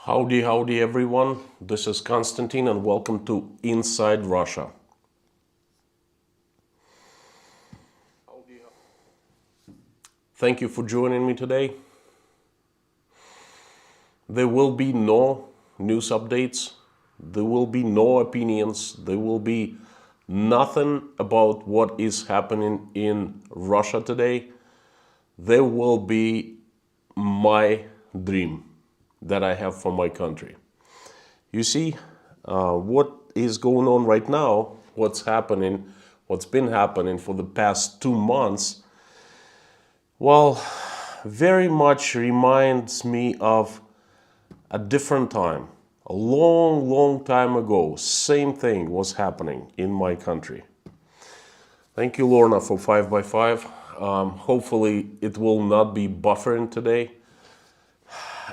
Howdy, howdy everyone. This is Konstantin and welcome to Inside Russia. Thank you for joining me today. There will be no news updates. There will be no opinions. There will be nothing about what is happening in Russia today. There will be my dream that I have for my country. You see, what is going on right now, what's been happening for the past 2 months, well, very much reminds me of a different time. A long, long time ago, same thing was happening in my country. Thank you, Lorna, for 5x5. Hopefully it will not be buffering today.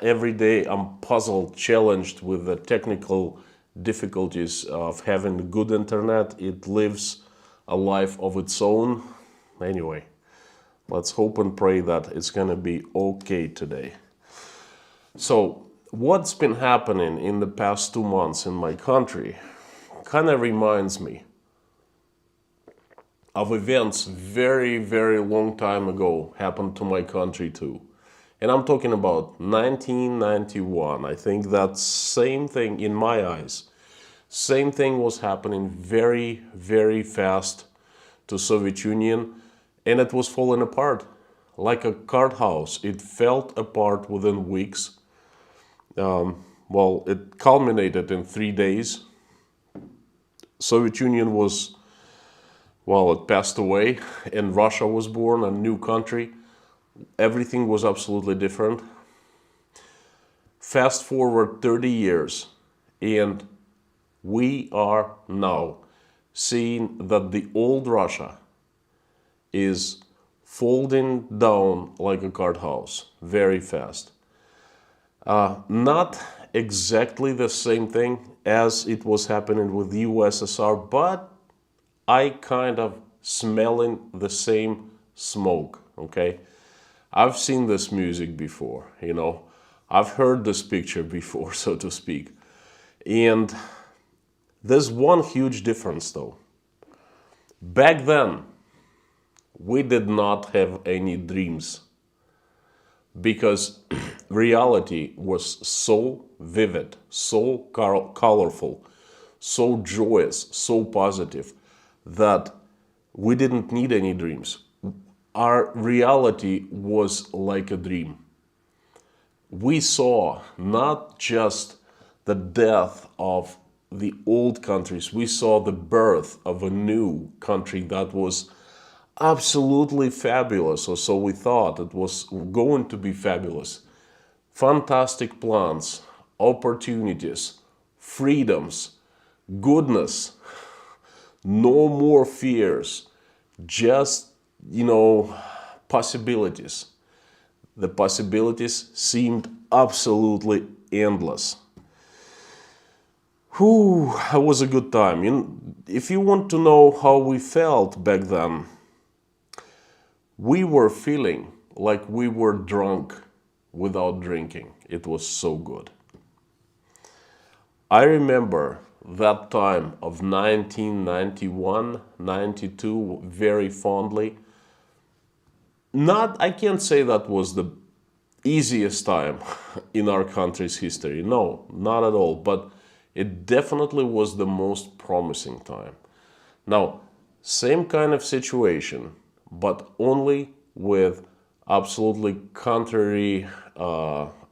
Every day I'm puzzled, challenged with the technical difficulties of having good internet. It lives a life of its own. Anyway, let's hope and pray that it's gonna be okay today. So, what's been happening in the past 2 months in my country kind of reminds me of events very, very long time ago happened to my country too. And I'm talking about 1991. I think that same thing in my eyes. Same thing was happening very, very fast to Soviet Union, and it was falling apart like a card house. It fell apart within weeks. Well, it culminated in 3 days. Soviet Union was, well, it passed away, and Russia was born, a new country. Everything was absolutely different. Fast forward 30 years, and we are now seeing that the old Russia is folding down like a card house very fast. Not exactly the same thing as it was happening with the USSR, but I kind of smelling the same smoke, okay? I've seen this music before, you know. I've heard this picture before, so to speak. And there's one huge difference though. Back then, we did not have any dreams because reality was so vivid, so colorful, so joyous, so positive that we didn't need any dreams. Our reality was like a dream. We saw not just the death of the old countries, we saw the birth of a new country that was absolutely fabulous, or so we thought it was going to be fabulous. Fantastic plans, opportunities, freedoms, goodness, no more fears, just possibilities. The possibilities seemed absolutely endless. Whew, that was a good time. If you want to know how we felt back then, we were feeling like we were drunk without drinking. It was so good. I remember that time of 1991, 92 very fondly. I can't say that was the easiest time in our country's history. No, not at all. But it definitely was the most promising time. Now, same kind of situation, but only with absolutely contrary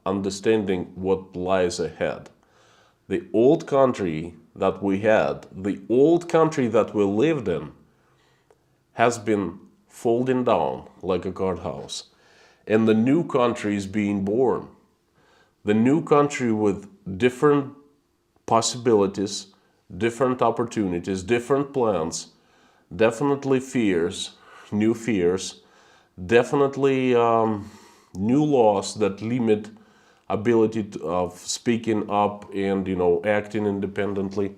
understanding what lies ahead. The old country that we had, the old country that we lived in, has been folding down like a card house. And the new country is being born. The new country with different possibilities, different opportunities, different plans, definitely fears, new fears, definitely new laws that limit ability of speaking up and acting independently.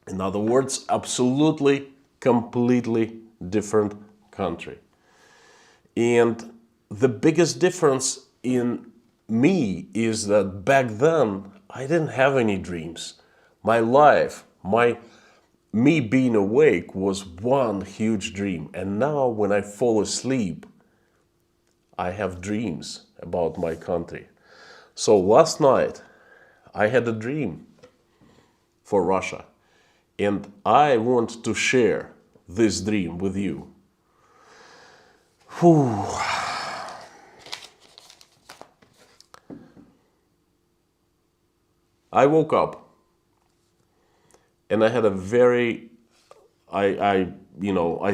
In other words, absolutely, completely different country. And the biggest difference in me is that back then I didn't have any dreams. My life, me being awake was one huge dream. And now when I fall asleep, I have dreams about my country. So last night I had a dream for Russia, and I want to share this dream with you. Whew. I woke up and I had a very, I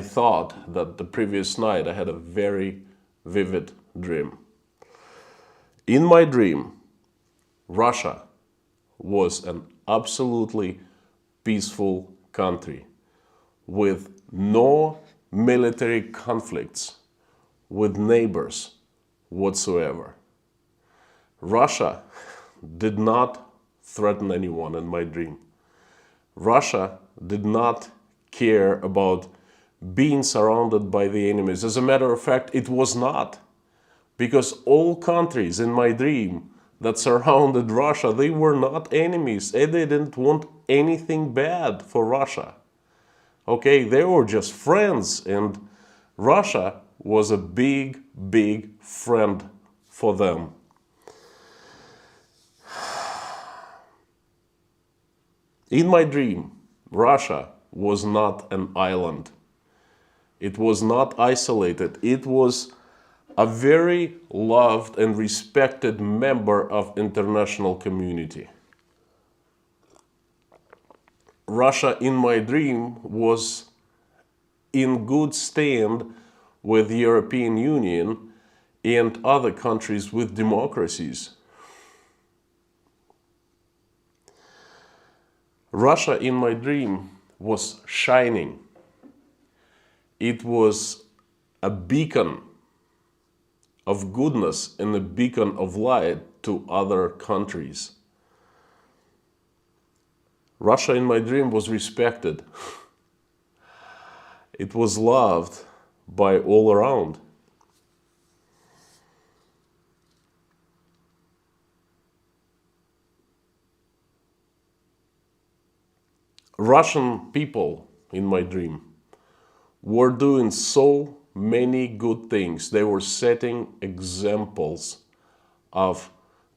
thought that the previous night I had a very vivid dream. In my dream, Russia was an absolutely peaceful country with no military conflicts with neighbors whatsoever. Russia did not threaten anyone in my dream. Russia did not care about being surrounded by the enemies. As a matter of fact, it was not. Because all countries in my dream that surrounded Russia, they were not enemies. They didn't want anything bad for Russia. Okay, they were just friends, and Russia was a big, big friend for them. In my dream, Russia was not an island. It was not isolated. It was a very loved and respected member of international community. Russia in my dream was in good stand with the European Union and other countries with democracies. Russia in my dream was shining. It was a beacon of goodness and a beacon of light to other countries. Russia in my dream was respected. It was loved by all around. Russian people in my dream were doing so many good things. They were setting examples of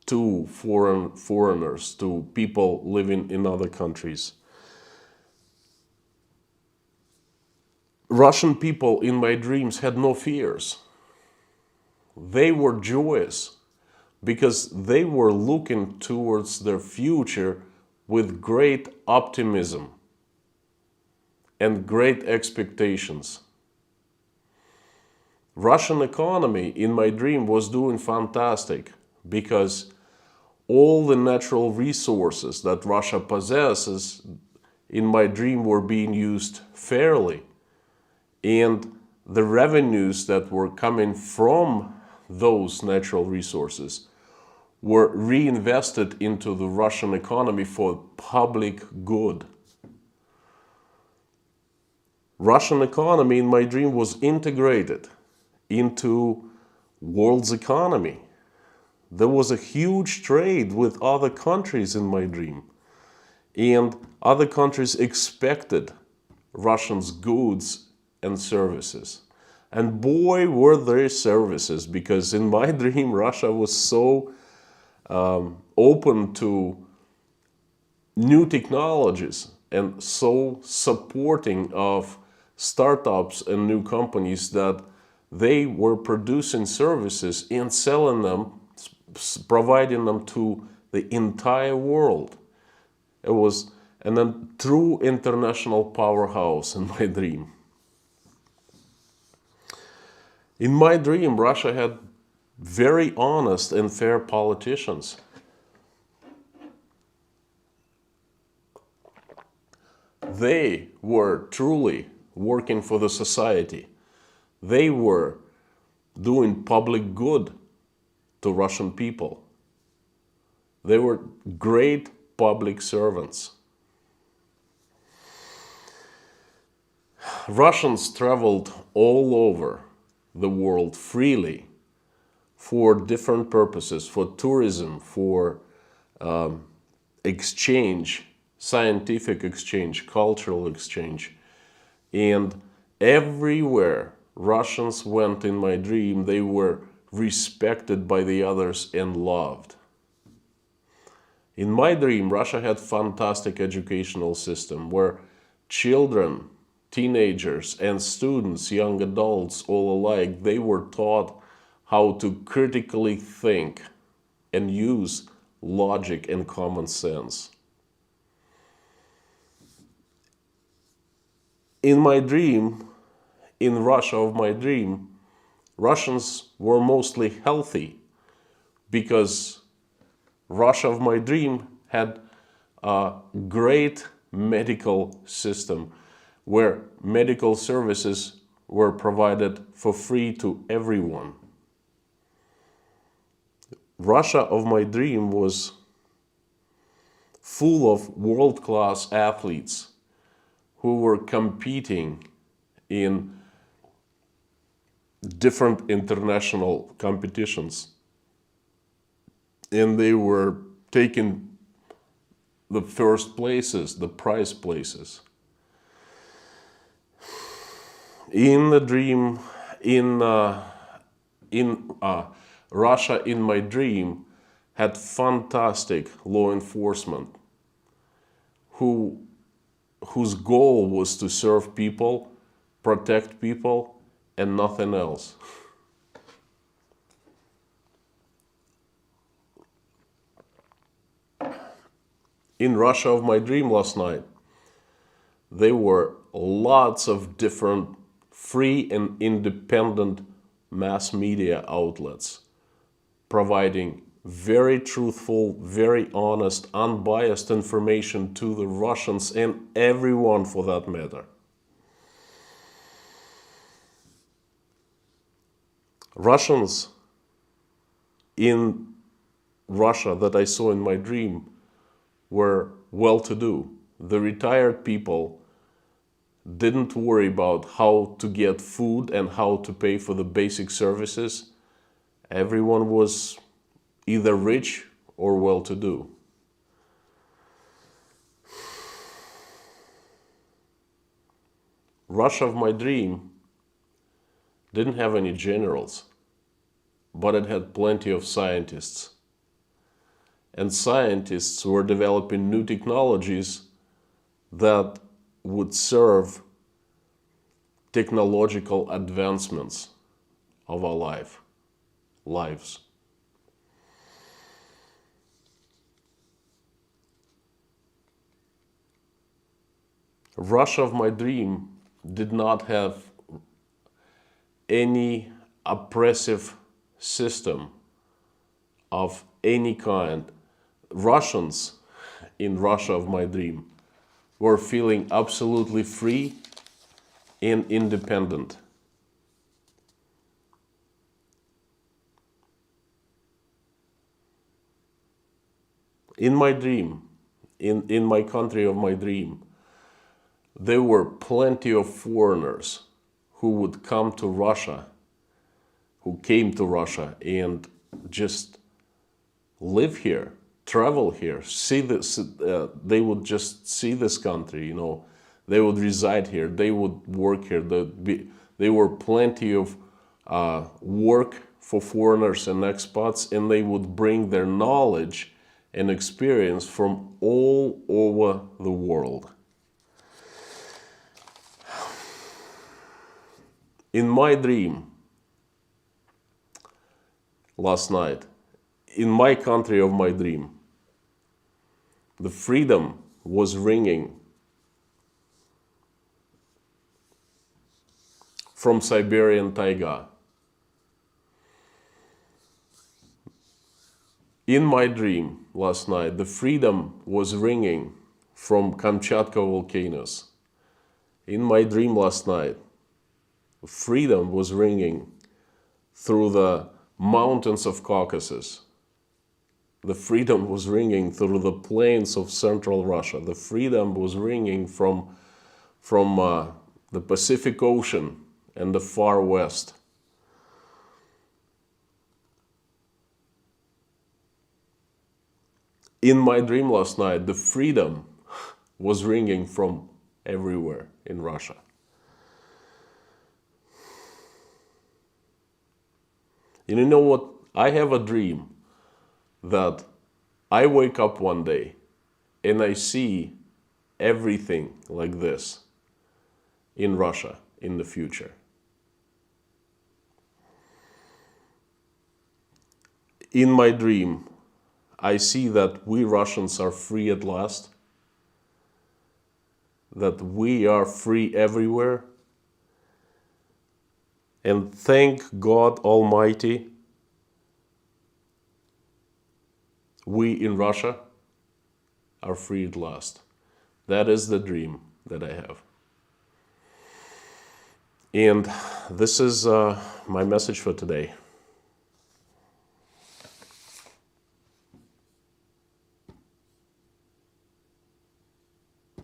to foreigners, to people living in other countries. Russian people in my dreams had no fears. They were joyous because they were looking towards their future with great optimism and great expectations. Russian economy in my dream was doing fantastic because all the natural resources that Russia possesses in my dream were being used fairly, and the revenues that were coming from those natural resources were reinvested into the Russian economy for public good. Russian economy in my dream was integrated into world's economy. There was a huge trade with other countries in my dream, and other countries expected Russians' goods and services. And boy, were their services, because in my dream, Russia was so open to new technologies and so supporting of startups and new companies that they were producing services and selling them, providing them to the entire world. It was a true international powerhouse in my dream. In my dream, Russia had very honest and fair politicians. They were truly working for the society. They were doing public good to Russian people. They were great public servants. Russians traveled all over the world freely for different purposes, for tourism, for exchange, scientific exchange, cultural exchange. And everywhere Russians went in my dream, they were respected by the others and loved. In my dream, Russia had fantastic educational system where children, teenagers and students, young adults, all alike, they were taught how to critically think and use logic and common sense. In my dream, in Russia of my dream, Russians were mostly healthy because Russia of my dream had a great medical system where medical services were provided for free to everyone. Russia of my dream was full of world-class athletes who were competing in different international competitions. And they were taking the first places, the prize places. In the dream, in Russia in my dream had fantastic law enforcement whose goal was to serve people, protect people, and nothing else. In Russia of my dream last night, there were lots of different free and independent mass media outlets providing very truthful, very honest, unbiased information to the Russians and everyone for that matter. Russians in Russia that I saw in my dream were well-to-do. The retired people didn't worry about how to get food and how to pay for the basic services. Everyone was either rich or well-to-do. Russia of my dream didn't have any generals, but it had plenty of scientists. And scientists were developing new technologies that would serve technological advancements of our lives. Russia of my dream did not have any oppressive system of any kind. Russians in Russia of my dream were feeling absolutely free and independent. In my dream, in my country of my dream, there were plenty of foreigners who would come to Russia, who came to Russia and just live here, travel here, see this. They would just see this country, you know. They would reside here. They would work here. There were plenty of work for foreigners and expats, and they would bring their knowledge and experience from all over the world. In my dream last night, in my country of my dream, the freedom was ringing from Siberian taiga. In my dream last night, the freedom was ringing from Kamchatka volcanoes. In my dream last night, freedom was ringing through the mountains of Caucasus. The freedom was ringing through the plains of central Russia. The freedom was ringing from the Pacific Ocean and the far west. in my dream last night, the freedom was ringing from everywhere in Russia. And you know what? I have a dream that I wake up one day and I see everything like this in Russia in the future. In my dream, I see that we Russians are free at last, that we are free everywhere. And thank God Almighty, we in Russia are free at last. That is the dream that I have. And this is my message for today.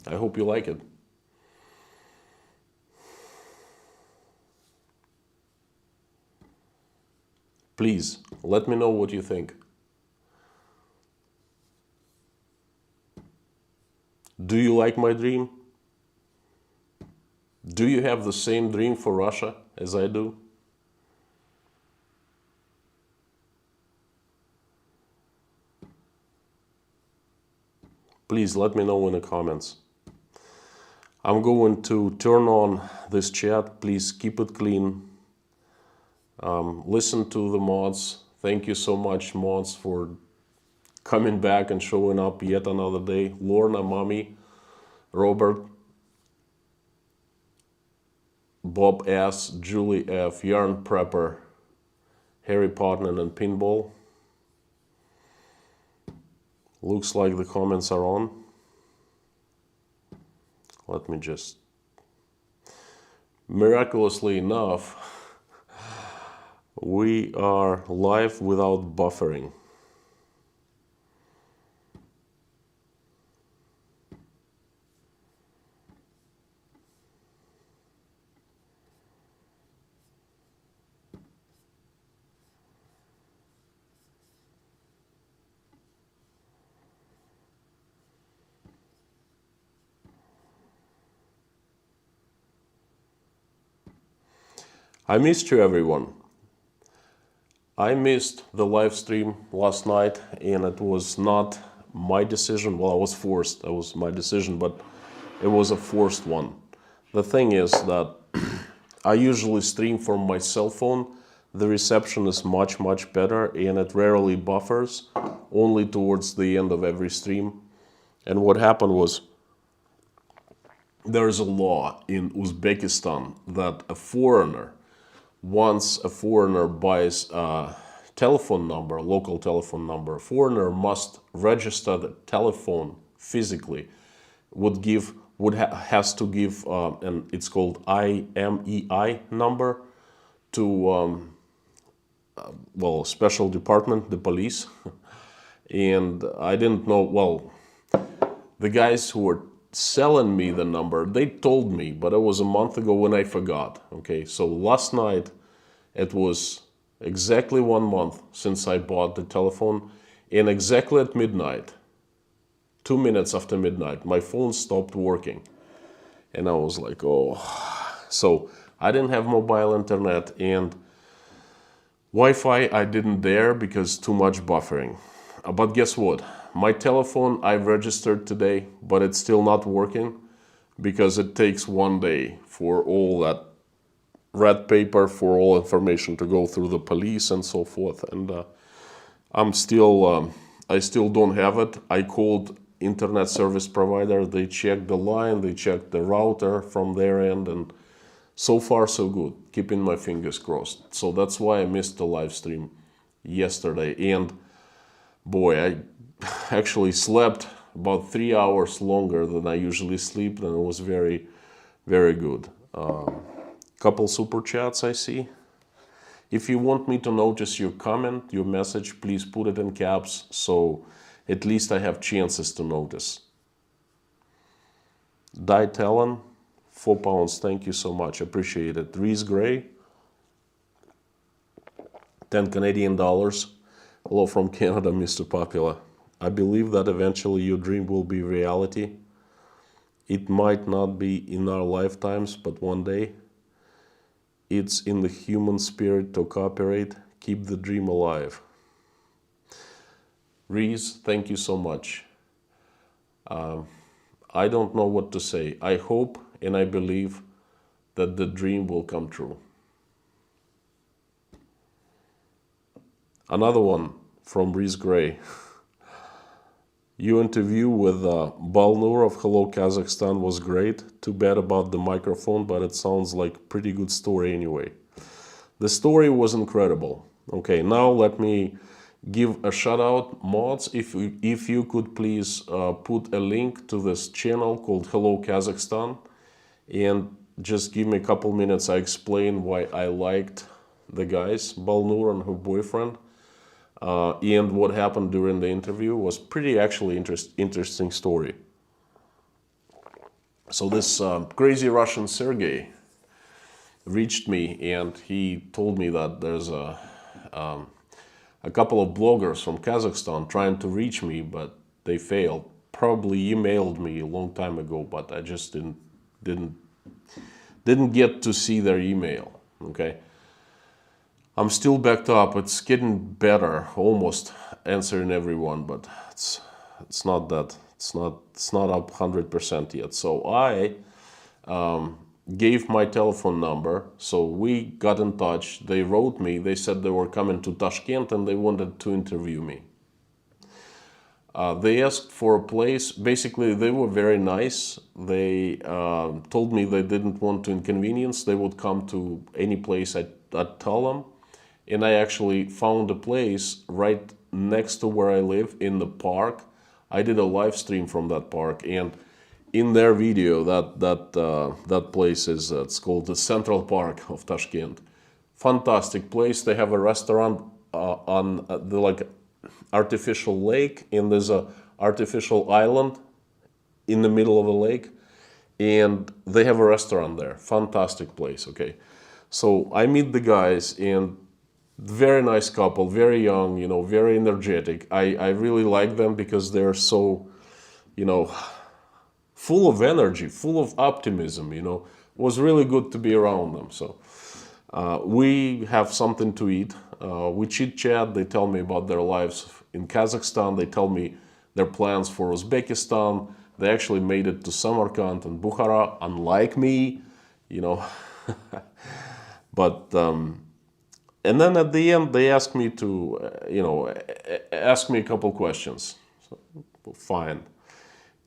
I hope you like it. Please, let me know what you think. Do you like my dream? Do you have the same dream for Russia as I do? Please let me know in the comments. I'm going to turn on this chat. Please keep it clean. Listen to the mods. Thank you so much, mods, for coming back and showing up yet another day. Lorna, Mommy, Robert, Bob S, Julie F, Yarn Prepper, Harry Potman, and Pinball. Looks like the comments are on. Let me just... Miraculously enough, we are live without buffering. I missed you, everyone. I missed the live stream last night, and it was not my decision. Well, I was forced. It was my decision, but it was a forced one. The thing is that I usually stream from my cell phone. The reception is much, much better, and it rarely buffers, only towards the end of every stream. And what happened was, there is a law in Uzbekistan that a foreigner, once a foreigner buys a telephone number, local telephone number, a foreigner must register the telephone physically, has to give, and it's called IMEI number to, well, special department, the police. And I didn't know, well, the guys who were selling me the number, they told me, but it was a month ago when I forgot. Okay, so last night, it was exactly 1 month since I bought the telephone, and exactly at midnight, 2 minutes after midnight, my phone stopped working. And I was like, oh. So I didn't have mobile internet, and Wi-Fi I didn't dare because too much buffering. But guess what? My telephone I registered today, but it's still not working because it takes 1 day for all that red paper, for all information to go through the police and so forth. And I still don't have it. I called internet service provider. They checked the line, they checked the router from their end, and so far so good. Keeping my fingers crossed. So that's why I missed the live stream yesterday. And boy, I actually slept about 3 hours longer than I usually sleep, and it was very, very good. Couple super chats I see. If you want me to notice your comment, your message, please put it in caps, so at least I have chances to notice. Die Talon, £4, thank you so much, appreciate it. Reese Gray, 10 Canadian dollars. Hello from Canada, Mr. Popular. I believe that eventually your dream will be reality. It might not be in our lifetimes, but one day. It's in the human spirit to cooperate, keep the dream alive. Reese, thank you so much. I don't know what to say. I hope and I believe that the dream will come true. Another one from Reese Gray. Your interview with Balnur of Hello Kazakhstan was great. Too bad about the microphone, but it sounds like pretty good story anyway. The story was incredible. Okay, now let me give a shout out. Mods, if you could please put a link to this channel called Hello Kazakhstan, and just give me a couple minutes. I explain why I liked the guys, Balnur and her boyfriend. And what happened during the interview was pretty actually interesting story. So this crazy Russian Sergey reached me and he told me that there's a couple of bloggers from Kazakhstan trying to reach me, but they failed. Probably emailed me a long time ago, but I just didn't get to see their email. Okay. I'm still backed up. It's getting better, almost answering everyone, but it's not that. It's not up 100% yet. So I gave my telephone number. So we got in touch. They wrote me. They said they were coming to Tashkent and they wanted to interview me. They asked for a place. Basically, they were very nice. They told me they didn't want to inconvenience. They would come to any place I'd tell them. And I actually found a place right next to where I live in the park. I did a live stream from that park, and in their video, that place is it's called the Central Park of Tashkent. Fantastic place. They have a restaurant on the like artificial lake, and there's a artificial island in the middle of the lake, and they have a restaurant there. Fantastic place. Okay, so I meet the guys and. Very nice couple, very young, very energetic. I really like them because they're so, full of energy, full of optimism, It was really good to be around them. So we have something to eat. We chit chat. They tell me about their lives in Kazakhstan. They tell me their plans for Uzbekistan. They actually made it to Samarkand and Bukhara, unlike me, But... and then at the end, they asked me to, ask me a couple questions. So, fine.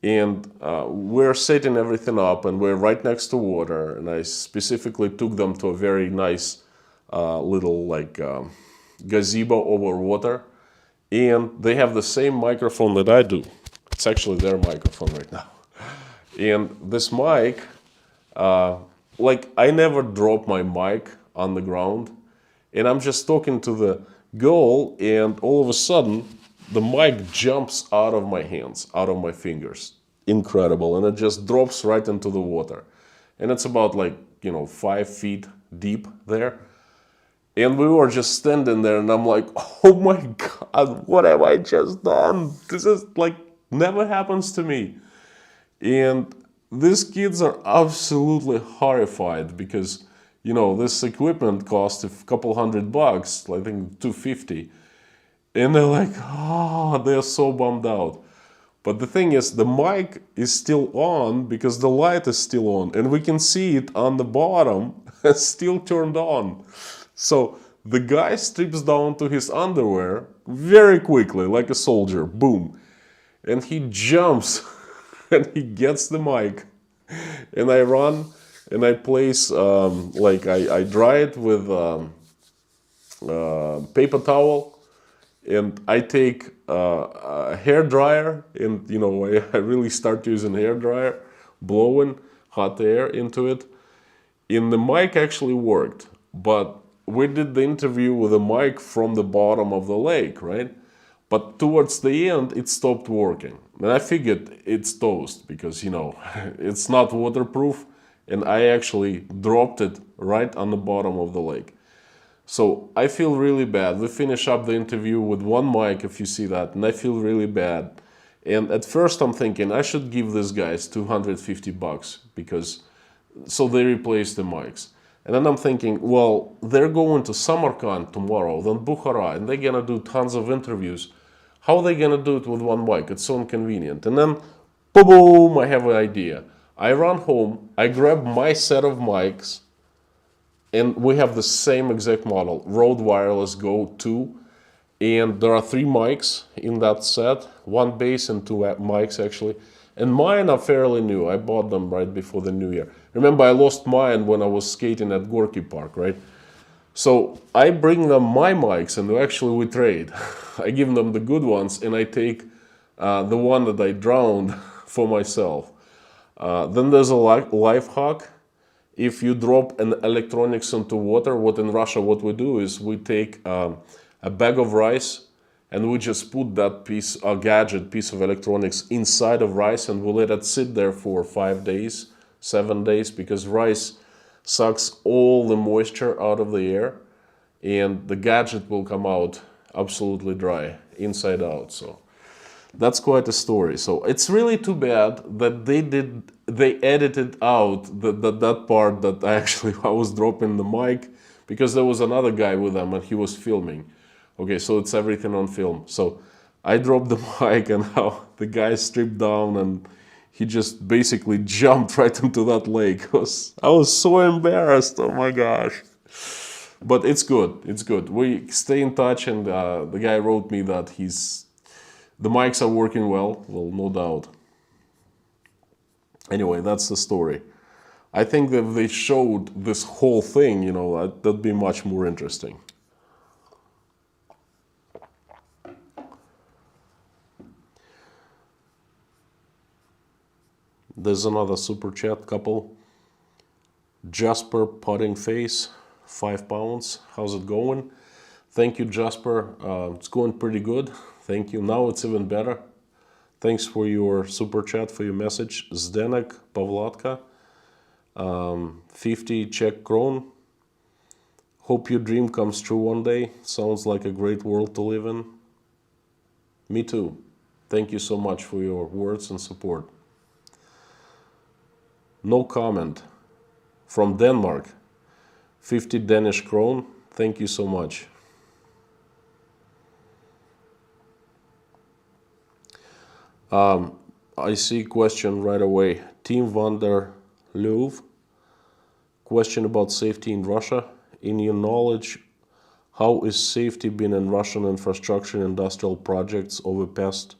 And we're setting everything up, and we're right next to water. And I specifically took them to a very nice little gazebo over water. And they have the same microphone that I do. It's actually their microphone right now. And this mic, I never drop my mic on the ground. And I'm just talking to the girl, and all of a sudden, the mic jumps out of my hands, out of my fingers. Incredible. And it just drops right into the water. And it's about 5 feet deep there. And we were just standing there, and I'm like, oh my God, what have I just done? This is never happens to me. And these kids are absolutely horrified because this equipment cost a couple $100, I think $250. And they're like, they're so bummed out. But the thing is, the mic is still on because the light is still on. And we can see it on the bottom, still turned on. So the guy strips down to his underwear very quickly, like a soldier, boom. And he jumps and he gets the mic. And I run. And I place, I dry it with paper towel, and I take a hair dryer, and I really start using hair dryer, blowing hot air into it. And the mic actually worked, but we did the interview with a mic from the bottom of the lake, right? But towards the end, it stopped working. And I figured it's toast because, it's not waterproof. And I actually dropped it right on the bottom of the lake. So I feel really bad. We finish up the interview with one mic, if you see that, and I feel really bad. And at first I'm thinking I should give these guys $250 because so they replace the mics. And then I'm thinking, well, they're going to Samarkand tomorrow, then Bukhara, and they're gonna do tons of interviews. How are they gonna do it with one mic? It's so inconvenient. And then, boom, I have an idea. I run home, I grab my set of mics, and we have the same exact model, Rode Wireless Go 2. And there are 3 mics in that set, 1 bass and 2 mics actually. And mine are fairly new. I bought them right before the new year. Remember, I lost mine when I was skating at Gorky Park, right? So I bring them my mics and actually we trade. I give them the good ones and I take the one that I drowned for myself. Then there's a life hack. If you drop an electronics into water, what in Russia what we do is we take a bag of rice and we just put that piece of electronics inside of rice and we let it sit there for 5 days, 7 days, because rice sucks all the moisture out of the air and the gadget will come out absolutely dry inside out. So that's quite a story. So it's really too bad that they edited out that part that I was dropping the mic, because there was another guy with them and he was filming. Okay, so it's everything on film. So I dropped the mic and how the guy stripped down and he just basically jumped right into that lake. I was so embarrassed, oh my gosh. But it's good, it's good. We stay in touch and the guy wrote me that the mics are working well, no doubt. Anyway, that's the story. I think that if they showed this whole thing, that'd be much more interesting. There's another super chat couple. Jasper Potting Face, 5 pounds. How's it going? Thank you, Jasper. It's going pretty good. Thank you. Now it's even better. Thanks for your super chat, for your message. Zdenek Pavlatka, 50 Czech kron. Hope your dream comes true one day. Sounds like a great world to live in. Me too. Thank you so much for your words and support. No comment. From Denmark, 50 Danish krone. Thank you so much. I see question right away. Team van der Leuve. Question about safety in Russia. In your knowledge, how is safety been in Russian infrastructure and industrial projects over past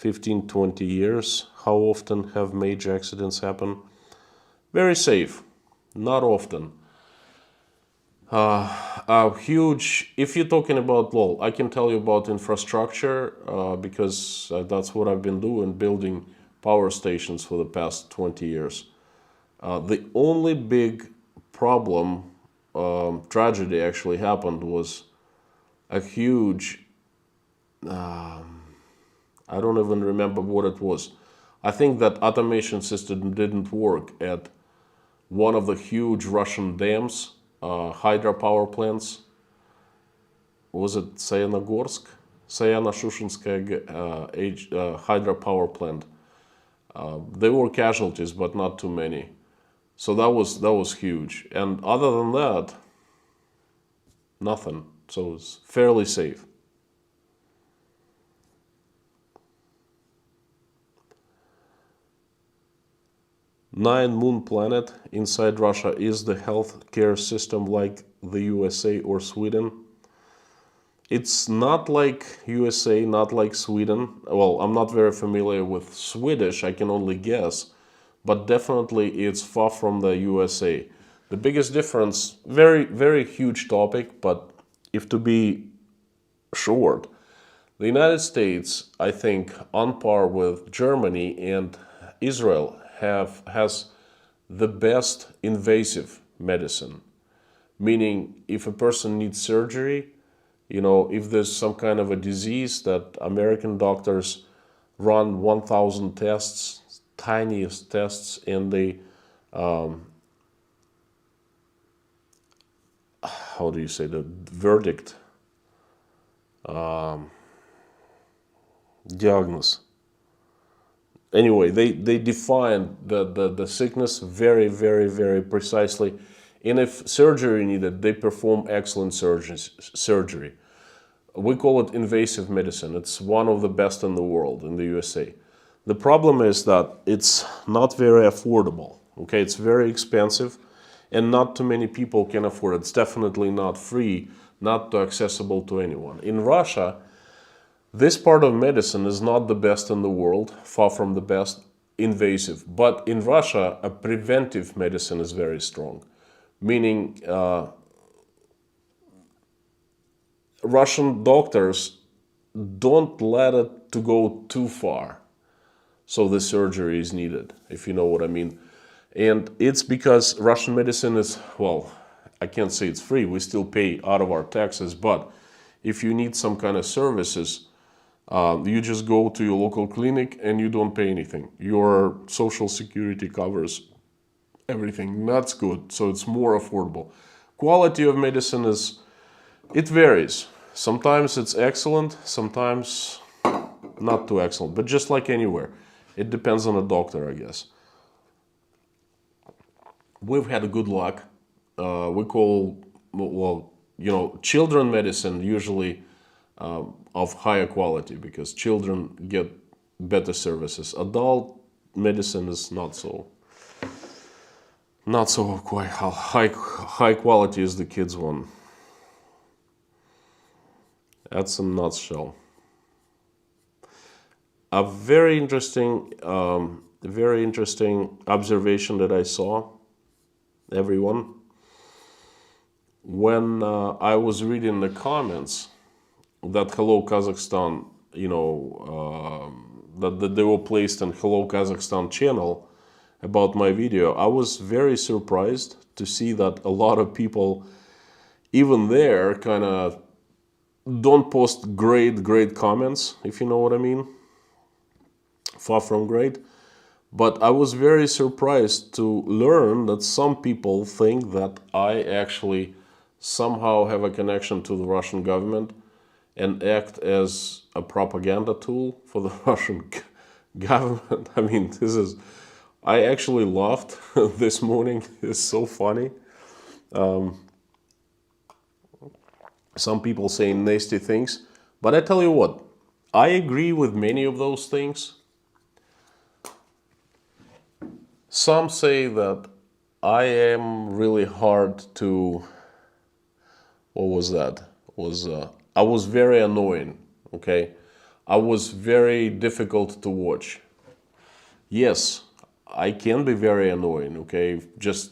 15-20 years? How often have major accidents happen? Very safe. Not often. Huge, if you're talking about, well, I can tell you about infrastructure because that's what I've been doing, building power stations for the past 20 years. The only big problem, tragedy actually happened, was a huge, I don't even remember what it was. I think that automation system didn't work at one of the huge Russian dams, hydropower plants. Was it Sayanogorsk? Sayano-Shushenskaya hydropower plant. There were casualties, but not too many. So that was huge. And other than that, nothing. So it's fairly safe. Nine moon planet inside Russia. Is the healthcare system like the USA or Sweden? It's not like USA, not like Sweden. Well, I'm not very familiar with Swedish, I can only guess, but definitely it's far from the USA. The biggest difference, very, very huge topic, but if to be short, the United States, I think, on par with Germany and Israel, has the best invasive medicine. Meaning, if a person needs surgery, if there's some kind of a disease, that American doctors run 1,000 tests, tiniest tests, and how do you say, the verdict, diagnosis. Anyway, they defined the sickness very, very, very precisely. And if surgery needed, they perform excellent surgery. We call it invasive medicine. It's one of the best in the world, in the USA. The problem is that it's not very affordable. Okay, it's very expensive, and not too many people can afford it. It's definitely not free, not accessible to anyone. In Russia, this part of medicine is not the best in the world, far from the best, invasive. But in Russia, a preventive medicine is very strong, meaning Russian doctors don't let it to go too far, so the surgery is needed, if you know what I mean. And it's because Russian medicine is, well, I can't say it's free, we still pay out of our taxes, but if you need some kind of services, you just go to your local clinic and you don't pay anything. Your social security covers everything. That's good, so it's more affordable. Quality of medicine is, it varies. Sometimes it's excellent, sometimes not too excellent, but just like anywhere. It depends on the doctor, I guess. We've had good luck. We call, well, you know, children medicine usually of higher quality because children get better services. Adult medicine is not so quite high quality as the kids one. That's a nutshell. A very interesting observation that I saw, everyone, when I was reading the comments that Hello Kazakhstan, you know, that they were placed on Hello Kazakhstan channel about my video, I was very surprised to see that a lot of people, even there, kind of don't post great comments, if you know what I mean. Far from great. But I was very surprised to learn that some people think that I actually somehow have a connection to the Russian government and act as a propaganda tool for the Russian government. I mean, I actually laughed this morning. It's so funny. Some people saying nasty things, but I tell you what, I agree with many of those things. Some say that I am really hard to, what was that? I was very annoying, okay? I was very difficult to watch. Yes, I can be very annoying, okay? Just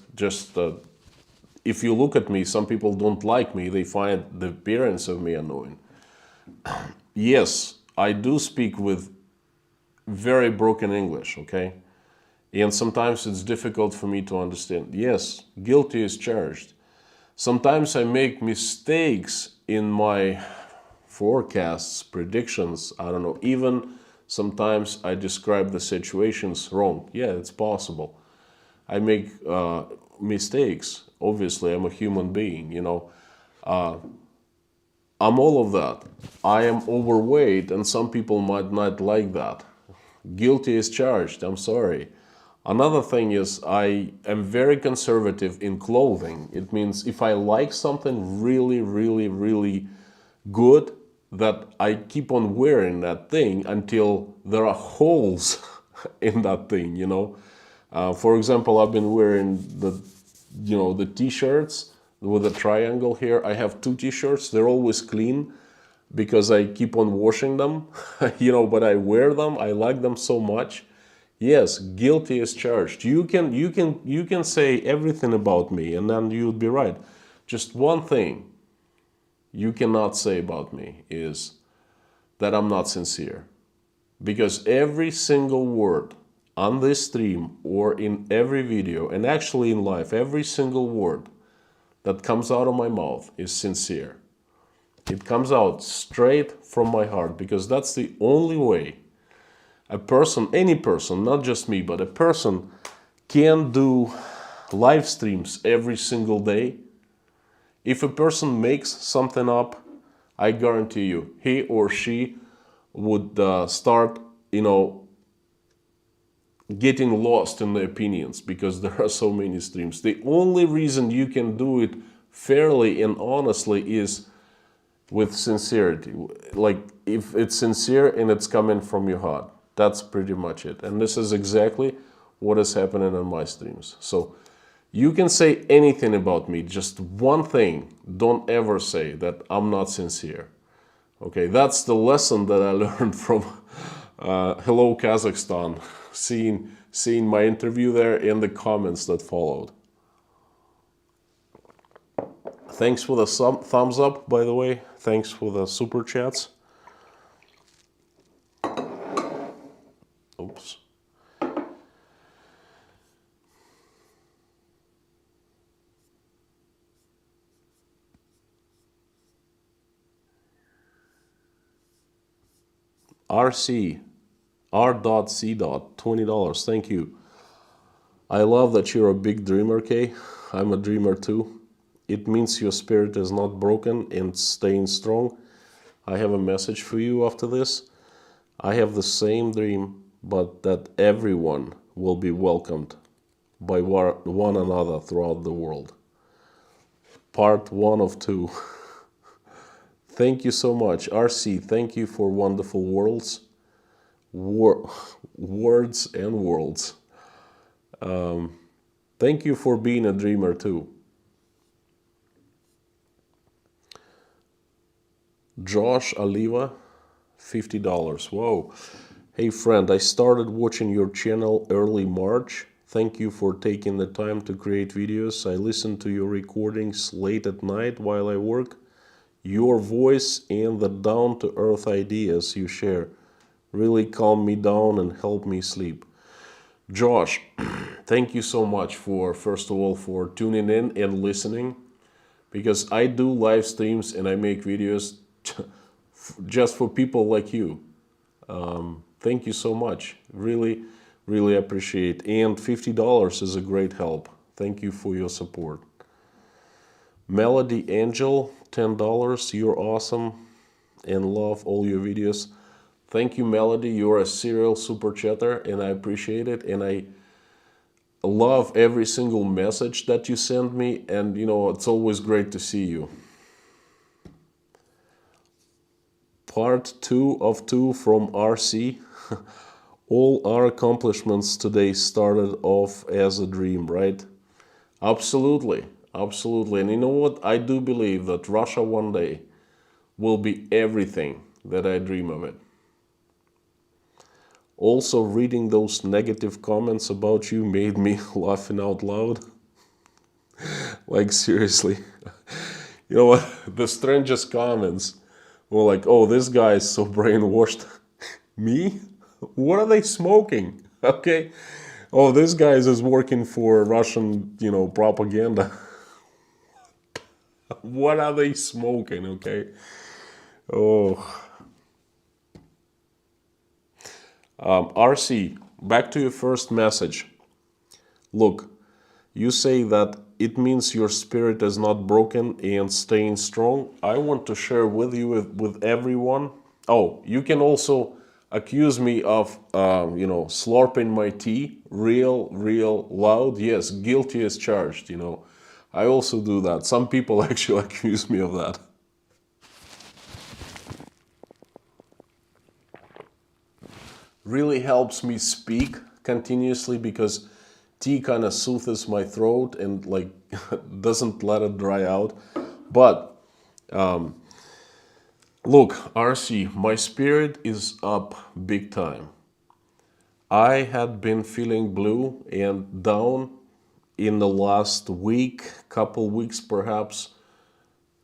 if you look at me, some people don't like me, they find the appearance of me annoying. Yes, I do speak with very broken English, okay? And sometimes it's difficult for me to understand. Yes, guilty is charged. Sometimes I make mistakes in my forecasts, predictions, I don't know. Even sometimes I describe the situations wrong. Yeah, it's possible. I make mistakes. Obviously, I'm a human being, you know. I'm all of that. I am overweight and some people might not like that. Guilty is charged, I'm sorry. Another thing is I am very conservative in clothing. It means if I like something really good, that I keep on wearing that thing until there are holes in that thing, you know. For example, I've been wearing the t-shirts with a triangle here. I have 2 t-shirts. They're always clean because I keep on washing them, you know, but I wear them. I like them so much. Yes, guilty is charged. You can say everything about me and then you'd be right. Just one thing you cannot say about me is that I'm not sincere. Because every single word on this stream or in every video, and actually in life, every single word that comes out of my mouth is sincere. It comes out straight from my heart because that's the only way a person, any person, not just me, but a person can do live streams every single day If a person makes something up, I guarantee you, he or she would start, getting lost in the opinions because there are so many streams. The only reason you can do it fairly and honestly is with sincerity. Like if it's sincere and it's coming from your heart. That's pretty much it. And this is exactly what is happening on my streams. So you can say anything about me, just one thing. Don't ever say that I'm not sincere. Okay, that's the lesson that I learned from Hello Kazakhstan, seeing my interview there and the comments that followed. Thanks for the thumbs up, by the way. Thanks for the super chats. Oops. RC, R.C. $20. Thank you. I love that you're a big dreamer, Kay. I'm a dreamer too. It means your spirit is not broken and staying strong. I have a message for you after this. I have the same dream, but that everyone will be welcomed by one another throughout the world. Part 1 of 2. Thank you so much. RC, thank you for wonderful words and worlds. Thank you for being a dreamer too. Josh Aliva, $50. Whoa. Hey friend, I started watching your channel early March. Thank you for taking the time to create videos. I listen to your recordings late at night while I work. Your voice and the down-to-earth ideas you share really calm me down and help me sleep. Josh, thank you so much for, first of all, for tuning in and listening, because I do live streams and I make videos just for people like you. Thank you so much. Really, really appreciate. And $50 is a great help. Thank you for your support. Melody Angel, $10. You're awesome and love all your videos. Thank you, Melody. You're a serial super chatter and I appreciate it. And I love every single message that you send me. And it's always great to see you. Part 2 of 2 from RC. All our accomplishments today started off as a dream, right? Absolutely. Absolutely. And you know what? I do believe that Russia one day will be everything that I dream of it. Also, reading those negative comments about you made me laughing out loud. Like, seriously. You know what? The strangest comments were like, oh, this guy is so brainwashed. Me? What are they smoking? Okay. Oh, this guy is working for Russian, propaganda. What are they smoking? Okay. Oh. RC, back to your first message. Look, you say that it means your spirit is not broken and staying strong. I want to share with you, with everyone. Oh, you can also accuse me of, slurping my tea real loud. Yes, guilty as charged, I also do that. Some people actually accuse me of that. Really helps me speak continuously because tea kind of soothes my throat and like doesn't let it dry out. But look, RC, my spirit is up big time. I had been feeling blue and down in the last week, couple weeks perhaps.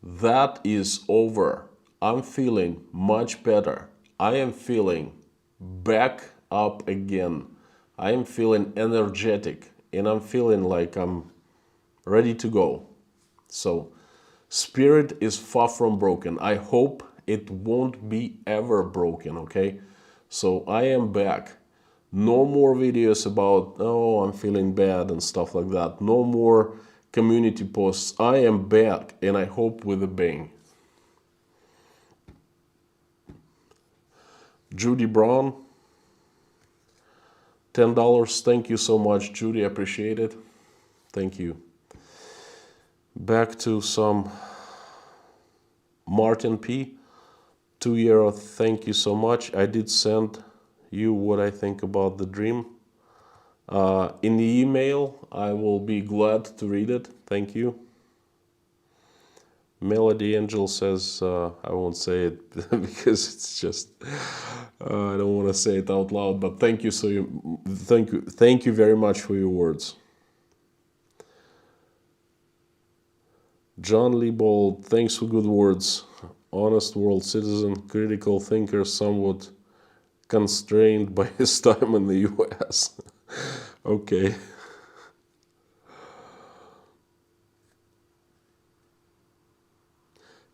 That is over. I'm feeling much better. I am feeling back up again. I am feeling energetic and I'm feeling like I'm ready to go. So spirit is far from broken. I hope it won't be ever broken, okay? So I am back. No more videos about, oh, I'm feeling bad and stuff like that. No more community posts. I am back, and I hope with a bang. Judy Brown, $10. Thank you so much, Judy. I appreciate it. Thank you. Back to some Martin P. €2. Thank you so much. I did send you what I think about the dream. In the email, I will be glad to read it. Thank you. Melody Angel says, I won't say it because it's just, I don't want to say it out loud, but thank you. Thank you very much for your words. John Liebold, thanks for good words. Honest world citizen, critical thinker, somewhat constrained by his time in the US. Okay.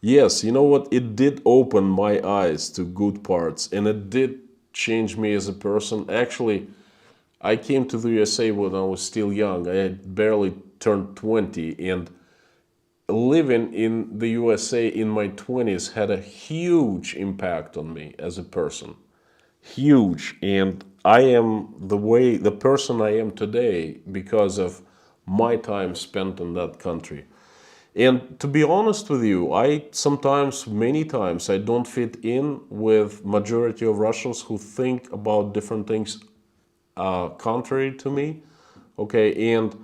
Yes, you know what? It did open my eyes to good parts, and it did change me as a person. Actually, I came to the USA when I was still young. I had barely turned 20, and living in the USA in my 20s had a huge impact on me as a person. Huge. And I am the person I am today because of my time spent in that country. And to be honest with you, many times, I don't fit in with majority of Russians who think about different things contrary to me. Okay, and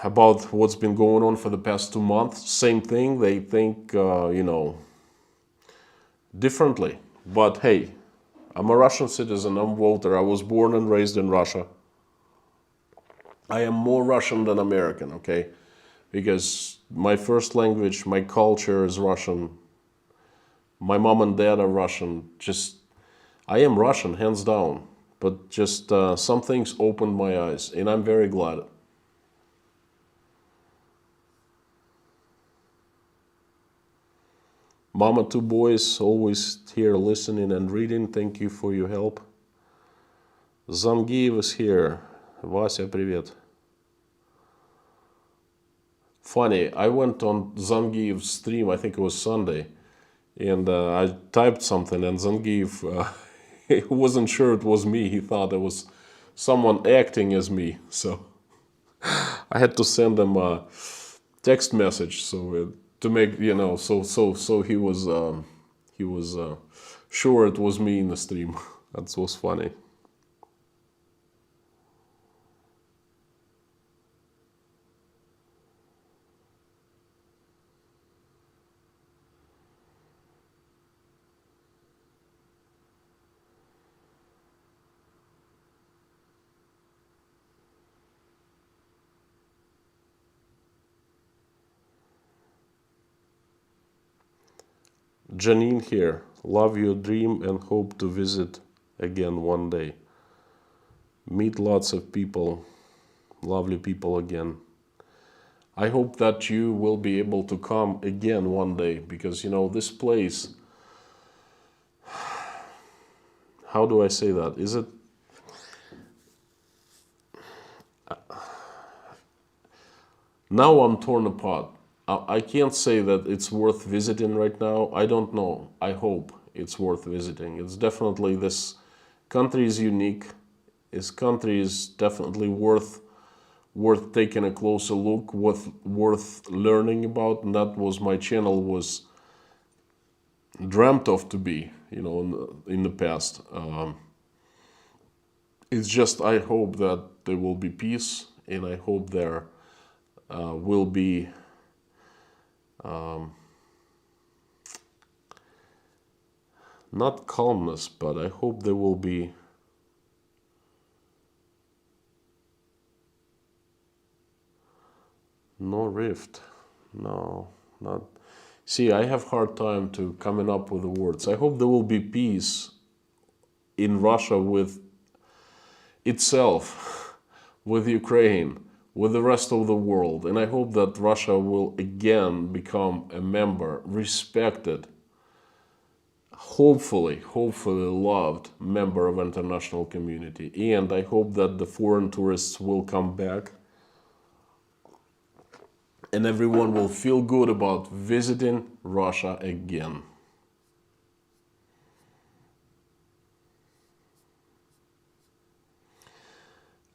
about what's been going on for the past 2 months, same thing. They think, differently. But hey, I'm a Russian citizen. I'm voter. I was born and raised in Russia. I am more Russian than American, okay? Because my first language, my culture is Russian. My mom and dad are Russian. I am Russian, hands down. But just some things opened my eyes, and I'm very glad. Mama, 2 boys, always here listening and reading. Thank you for your help. Zangiyev is here. Vasya, привет. Funny, I went on Zangiyev's stream, I think it was Sunday, and I typed something, and Zangiyev, he wasn't sure it was me. He thought it was someone acting as me. So I had to send him a text message to make, so he was sure it was me in the stream. That was funny. Janine here. Love your dream and hope to visit again one day. Meet lots of people, lovely people again. I hope that you will be able to come again one day, because this place, how do I say that? Now I'm torn apart. I can't say that it's worth visiting right now. I don't know. I hope it's worth visiting. It's definitely, this country is unique. This country is definitely worth taking a closer look, worth learning about. And that was my channel was dreamt of to be, in the past. It's just, I hope that there will be peace, and I hope there will be not calmness, but I hope there will be no rift. No, not. See, I have hard time to coming up with the words. I hope there will be peace in Russia with itself, with Ukraine, with the rest of the world. And I hope that Russia will again become a member, respected, hopefully loved member of international community. And I hope that the foreign tourists will come back. and everyone will feel good about visiting Russia again.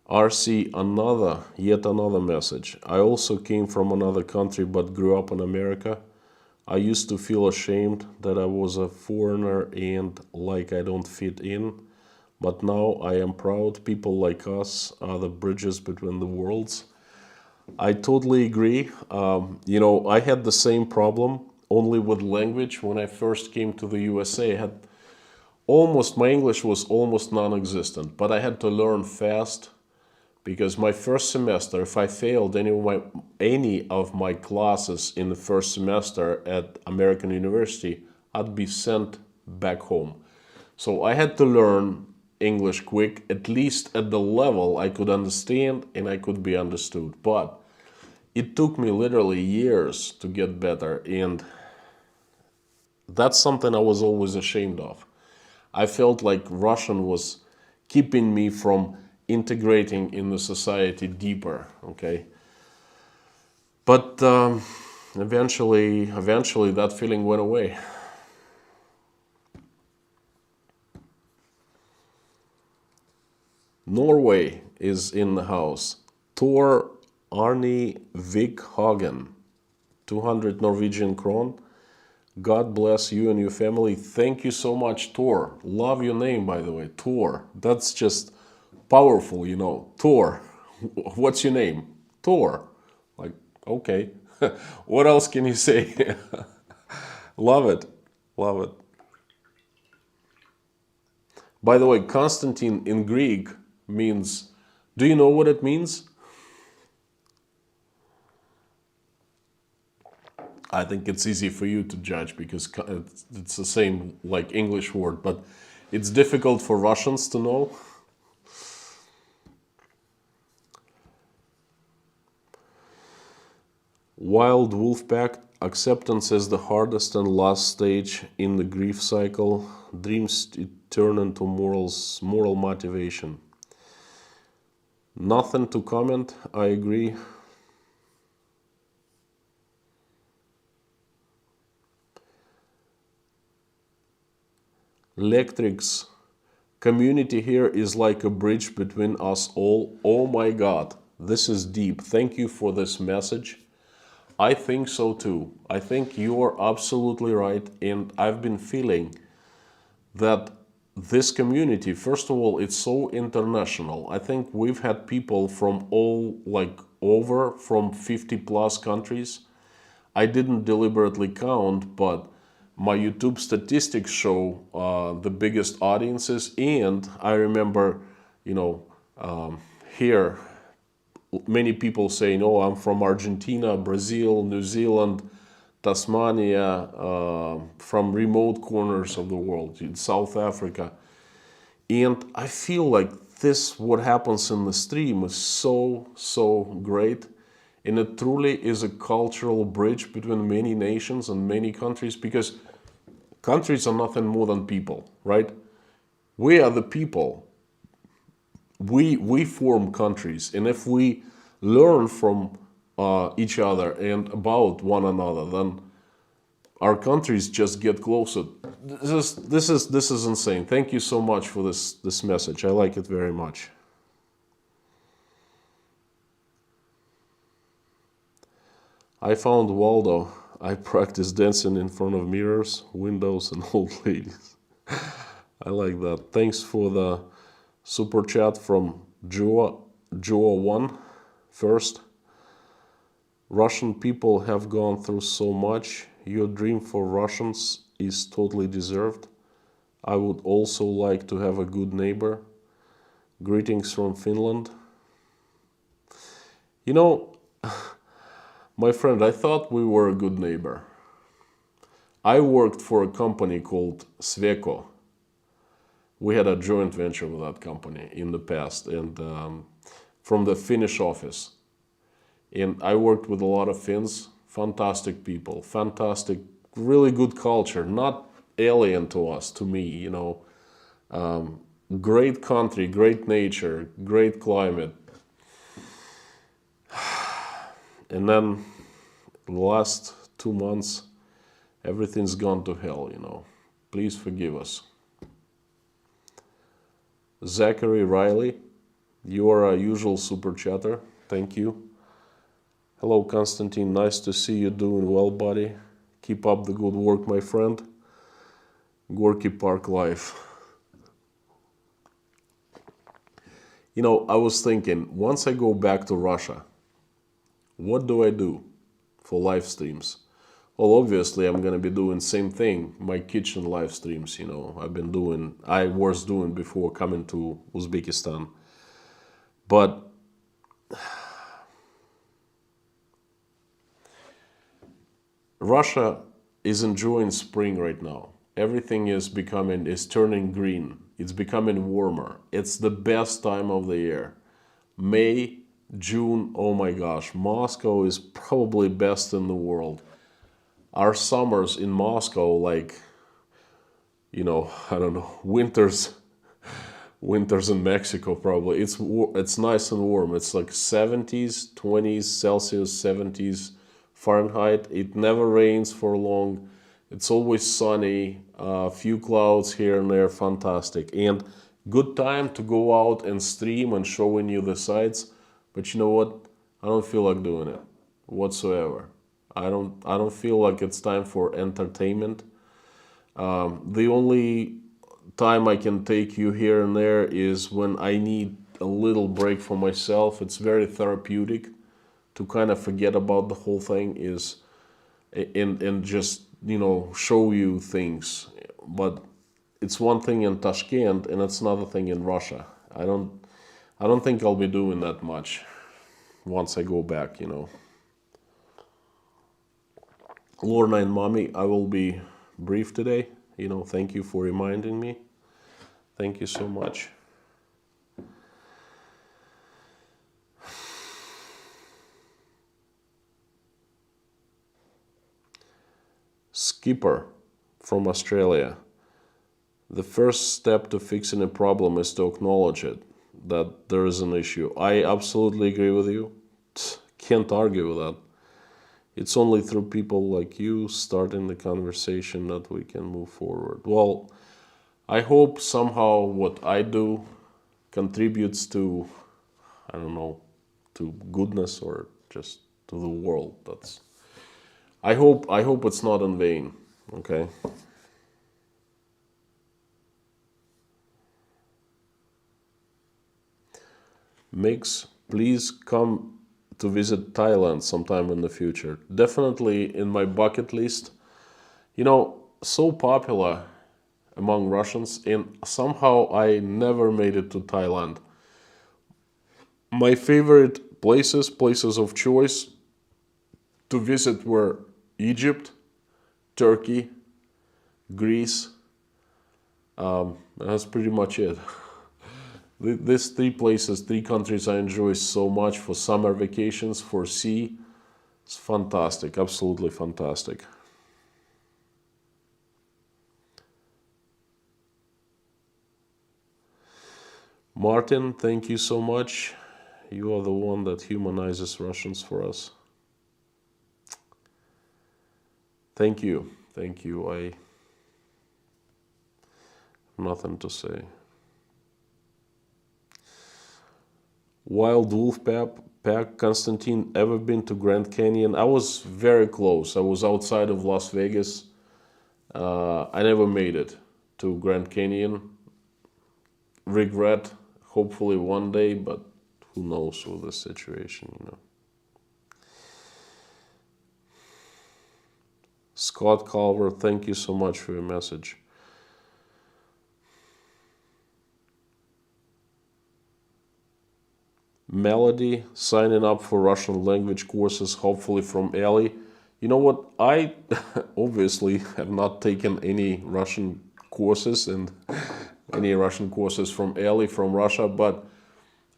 RC, yet another message. I also came from another country but grew up in America. I used to feel ashamed that I was a foreigner and like I don't fit in. But now I am proud people like us are the bridges between the worlds. I totally agree. I had the same problem only with language. When I first came to the USA, my English was almost non-existent, but I had to learn fast because my first semester, if I failed any of my classes in the first semester at American University, I'd be sent back home. So I had to learn English quick, at least at the level I could understand and I could be understood. But it took me literally years to get better, and that's something I was always ashamed of. I felt like Russian was keeping me from integrating in the society deeper, okay? But eventually that feeling went away. Norway is in the house. Tor Arne Vig Hagen, 200 Norwegian kron. God bless you and your family. Thank you so much, Tor. Love your name, by the way, Tor. That's just powerful, Tor. What's your name? Tor. Like, okay. What else can you say? Love it. Love it. By the way, Constantine in Greek means, do you know what it means? I think it's easy for you to judge because it's the same like English word, but it's difficult for Russians to know. Wild Wolf Pack, acceptance is the hardest and last stage in the grief cycle. Dreams turn into moral motivation. Nothing to comment, I agree. Electrics, community here is like a bridge between us all. Oh my God, this is deep. Thank you for this message. I think so too. I think you are absolutely right. And I've been feeling that this community, first of all, it's so international. I think we've had people from from 50 plus countries. I didn't deliberately count, but my YouTube statistics show the biggest audiences. And I remember, here, many people saying, oh, I'm from Argentina, Brazil, New Zealand, Tasmania, from remote corners of the world, in South Africa. And I feel like what happens in the stream is so great. And it truly is a cultural bridge between many nations and many countries, because countries are nothing more than people, right? We are the people. We form countries, and if we learn from each other and about one another, then our countries just get closer. This is insane. Thank you so much for this message. I like it very much. I found Waldo. I practice dancing in front of mirrors, windows, and old ladies. I like that. Thanks for the super chat from Joa1 first. Russian people have gone through so much. Your dream for Russians is totally deserved. I would also like to have a good neighbor. Greetings from Finland. My friend, I thought we were a good neighbor. I worked for a company called Sweco. We had a joint venture with that company in the past, and from the Finnish office. And I worked with a lot of Finns, fantastic people, fantastic, really good culture, not alien to us, to me, great country, great nature, great climate. And then the last 2 months, everything's gone to hell, you know. Please forgive us. Zachary Riley, you are our usual super chatter. Thank you. Hello, Konstantin. Nice to see you doing well, buddy. Keep up the good work, my friend. Gorky Park life. You know, I was thinking, once I go back to Russia, what do I do for live streams? Well, obviously, I'm going to be doing same thing, my kitchen live streams, you know, I was doing before coming to Uzbekistan. But Russia is enjoying spring right now. Everything is turning green. It's becoming warmer. It's the best time of the year. May, June, oh my gosh, Moscow is probably best in the world. Our summers in Moscow, like, you know, I don't know, winters in Mexico probably. It's nice and warm. It's like 70s, 20s Celsius, 70s Fahrenheit. It never rains for long. It's always sunny. A few clouds here and there. Fantastic. And good time to go out and stream and showing you the sights. But you know what? I don't feel like doing it whatsoever. I don't feel like it's time for entertainment. The only time I can take you here and there is when I need a little break for myself. It's very therapeutic to kind of forget about the whole thing and just, you know, show you things. But it's one thing in Tashkent and it's another thing in Russia. I don't think I'll be doing that much once I go back, you know. Lorna and Mommy, I will be brief today. You know, thank you for reminding me. Thank you so much. Skipper from Australia. The first step to fixing a problem is to acknowledge it, that there is an issue. I absolutely agree with you. Can't argue with that. It's only through people like you starting the conversation that we can move forward. Well, I hope somehow what I do contributes to, I don't know, to goodness or just to the world. I hope it's not in vain, okay? Mix, please come to visit Thailand sometime in the future. Definitely in my bucket list. You know, so popular among Russians, and somehow I never made it to Thailand. My favorite places of choice to visit were Egypt, Turkey, Greece. That's pretty much it. These three countries I enjoy so much for summer vacations, for sea. It's fantastic, absolutely fantastic. Martin, thank you so much. You are the one that humanizes Russians for us. Thank you. Thank you. I have nothing to say. Wild Wolf Pack, Konstantin, ever been to Grand Canyon? I was very close. I was outside of Las Vegas. I never made it to Grand Canyon. Regret, hopefully one day, but who knows with this situation, you know. Scott Culver, thank you so much for your message. Melody, signing up for Russian language courses, hopefully from Ali. You know what? I obviously have not taken any Russian courses and any Russian courses from Ali from Russia, but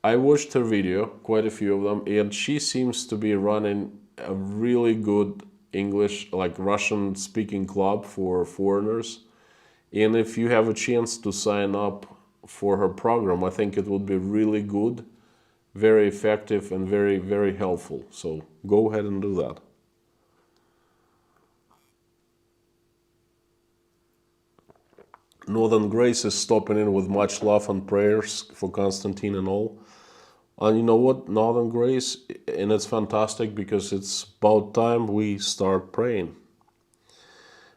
I watched her video, quite a few of them, and she seems to be running a really good English, like Russian speaking club for foreigners. And if you have a chance to sign up for her program, I think it would be really good, very effective and very, very helpful. So go ahead and do that. Northern Grace is stopping in with much love and prayers for Constantine and all. And you know what, Northern Grace, and it's fantastic because it's about time we start praying.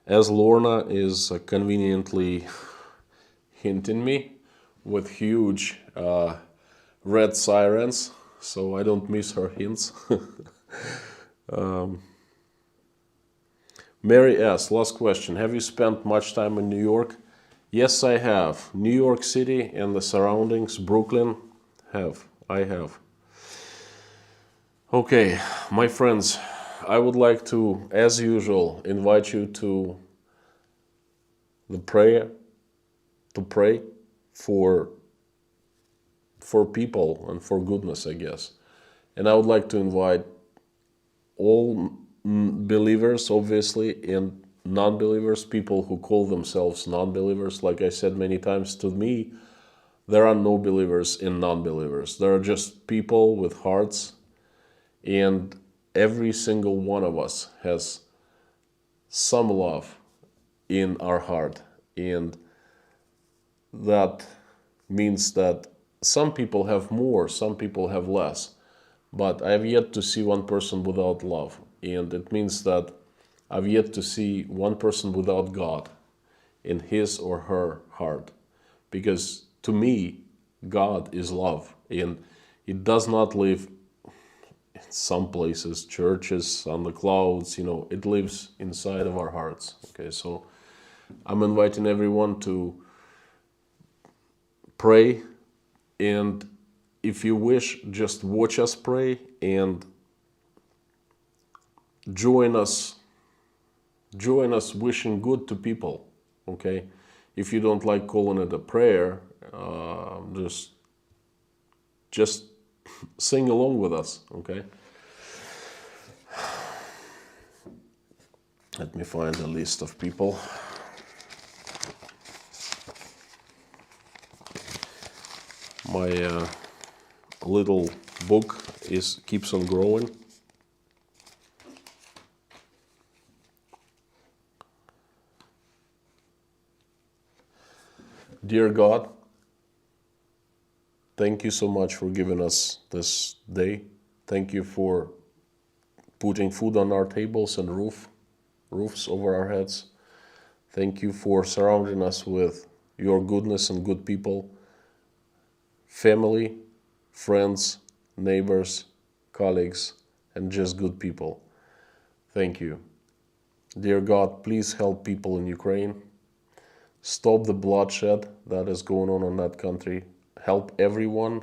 As Lorna is conveniently hinting me with huge red sirens, so I don't miss her hints. Mary S., last question. Have you spent much time in New York? Yes, I have. New York City and the surroundings, Brooklyn, I have. Okay, my friends, I would like to, as usual, invite you to the prayer, to pray for people and for goodness, I guess. And I would like to invite all believers, obviously, and non-believers, people who call themselves non-believers. Like I said many times, to me, there are no believers and non-believers. There are just people with hearts, and every single one of us has some love in our heart. And that means that some people have more, some people have less. But I have yet to see one person without love. And it means that I've yet to see one person without God in his or her heart. Because to me, God is love. And it does not live in some places, churches, on the clouds, it lives inside of our hearts. Okay, so I'm inviting everyone to pray, and if you wish, just watch us pray and join us wishing good to people. Okay, if you don't like calling it a prayer, just sing along with us. Okay, let me find a list of people. My little book keeps on growing. Dear God, thank you so much for giving us this day. Thank you for putting food on our tables and roofs over our heads. Thank you for surrounding us with your goodness and good people, family, friends, neighbors, colleagues, and just good people. Thank you. Dear God, please help people in Ukraine. Stop the bloodshed that is going on in that country. Help everyone.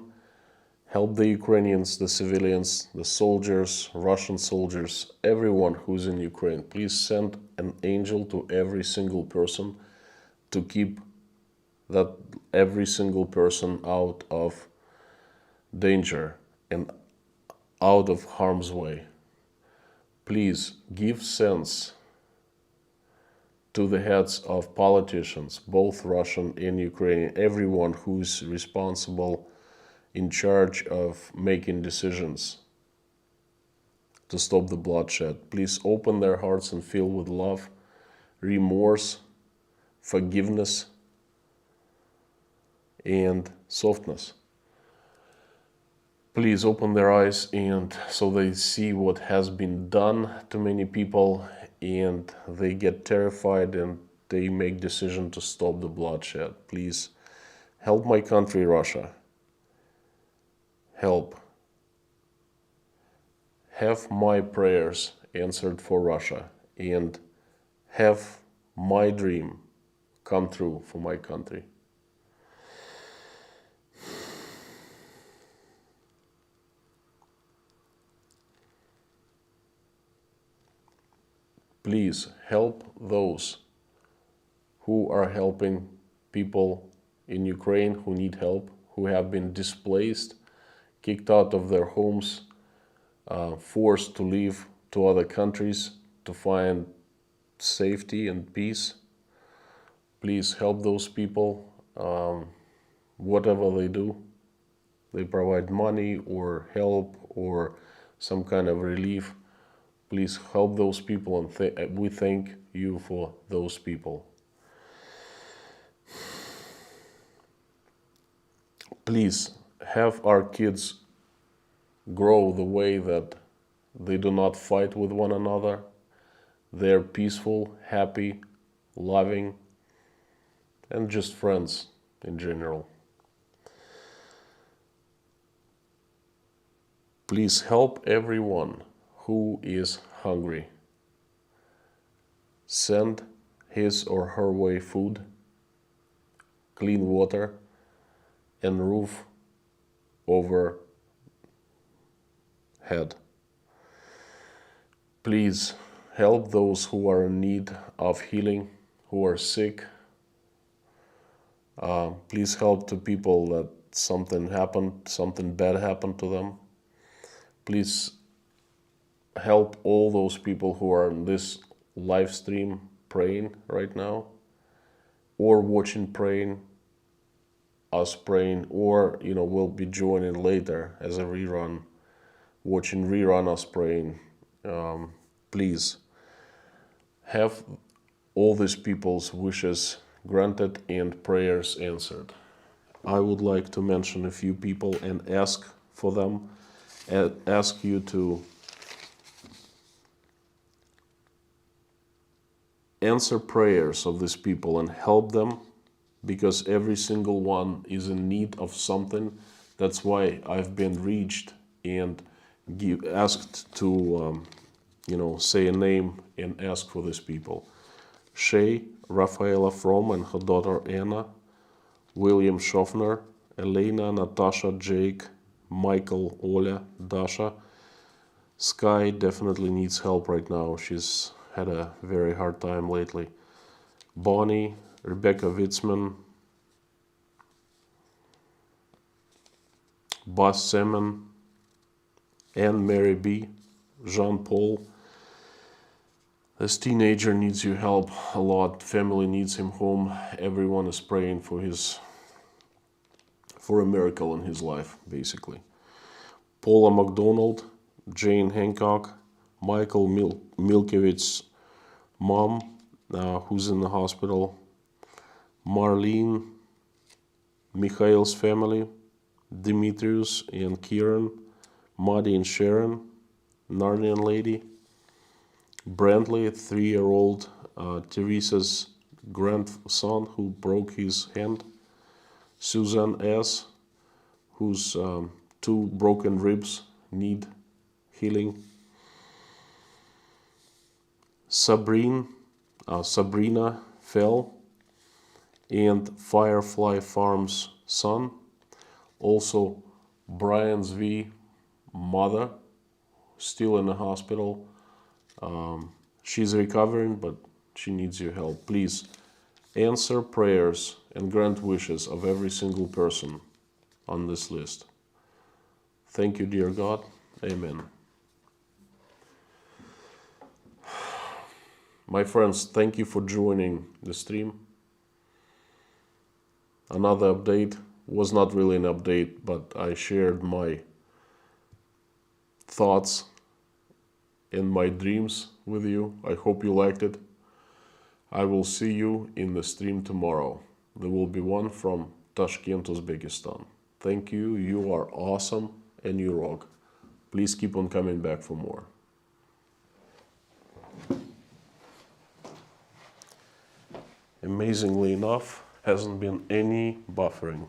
Help the Ukrainians, the civilians, the soldiers, Russian soldiers, everyone who's in Ukraine. Please send an angel to every single person to keep that every single person out of danger and out of harm's way. Please give sense to the heads of politicians, both Russian and Ukrainian, everyone who's responsible, in charge of making decisions to stop the bloodshed. Please open their hearts and fill with love, remorse, forgiveness, and softness. Please open their eyes and so they see what has been done to many people, and they get terrified and they make decision to stop the bloodshed. Please help my country, Russia. Help. Have my prayers answered for Russia, and have my dream come true for my country. Please help those who are helping people in Ukraine who need help, who have been displaced, kicked out of their homes, forced to leave to other countries to find safety and peace. Please help those people, whatever they do. They provide money or help or some kind of relief. Please help those people, and we thank you for those people. Please have our kids grow the way that they do not fight with one another. They're peaceful, happy, loving, and just friends in general. Please help everyone who is hungry. Send his or her way food, clean water, and roof over head. Please help those who are in need of healing, who are sick. Please help the people that something bad happened to them. Please help all those people who are in this live stream praying right now, or watching us praying, or will be joining later as a rerun, watching us praying. Please have all these people's wishes granted and prayers answered. I would like to mention a few people and ask for them, and ask you to answer prayers of these people and help them, because every single one is in need of something. That's why I've been reached and asked to say a name and ask for these people. Shay, Rafaela From and her daughter Anna, William Schaffner, Elena, Natasha, Jake, Michael, Oля, Dasha. Sky definitely needs help right now. She's had a very hard time lately. Bonnie, Rebecca Witzman, Bas Semen, Anne Mary B, Jean-Paul. This teenager needs your help a lot. Family needs him home. Everyone is praying for a miracle in his life, basically. Paula McDonald, Jane Hancock, Michael Milkevich's mom, who's in the hospital, Marlene, Mikhail's family, Dimitrius and Kieran, Maddie and Sharon, Narnian lady, Brantley, 3-year-old Teresa's grandson who broke his hand, Susan S., whose 2 broken ribs need healing, Sabrina Fell, and Firefly Farm's son. Also, Brian's mother, still in the hospital. She's recovering, but she needs your help. Please answer prayers and grant wishes of every single person on this list. Thank you, dear God. Amen. My friends, thank you for joining the stream. Another update. Was not really an update, but I shared my thoughts and my dreams with you. I hope you liked it. I will see you in the stream tomorrow. There will be one from Tashkent, Uzbekistan. Thank you. You are awesome and you rock. Please keep on coming back for more. Amazingly enough, hasn't been any buffering.